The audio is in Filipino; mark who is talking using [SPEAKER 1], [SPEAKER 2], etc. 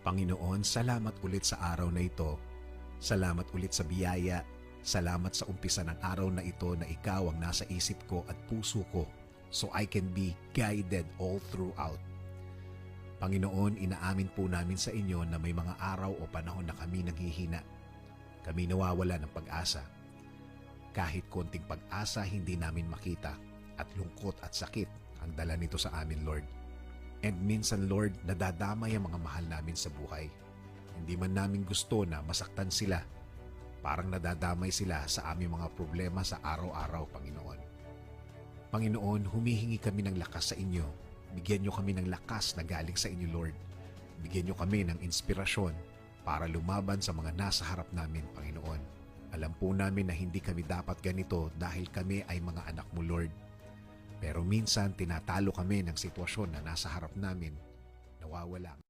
[SPEAKER 1] Panginoon, salamat ulit sa araw na ito. Salamat ulit sa biyaya. Salamat sa umpisa ng araw na ito na ikaw ang nasa isip ko at puso ko so I can be guided all throughout. Panginoon, inaamin po namin sa inyo na may mga araw o panahon na kami naghihina. Kami nawawala ng pag-asa. Kahit konting pag-asa hindi namin makita at lungkot at sakit ang dala nito sa amin, Lord. And minsan, Lord, nadadamay ang mga mahal namin sa buhay. Hindi man namin gusto na masaktan sila. Parang nadadamay sila sa aming mga problema sa araw-araw, Panginoon. Panginoon, humihingi kami ng lakas sa inyo. Bigyan niyo kami ng lakas na galing sa inyo, Lord. Bigyan niyo kami ng inspirasyon para lumaban sa mga nasa harap namin, Panginoon. Alam po namin na hindi kami dapat ganito dahil kami ay mga anak mo, Lord. Pero minsan tinatalo kami ng sitwasyon na nasa harap namin, nawawala.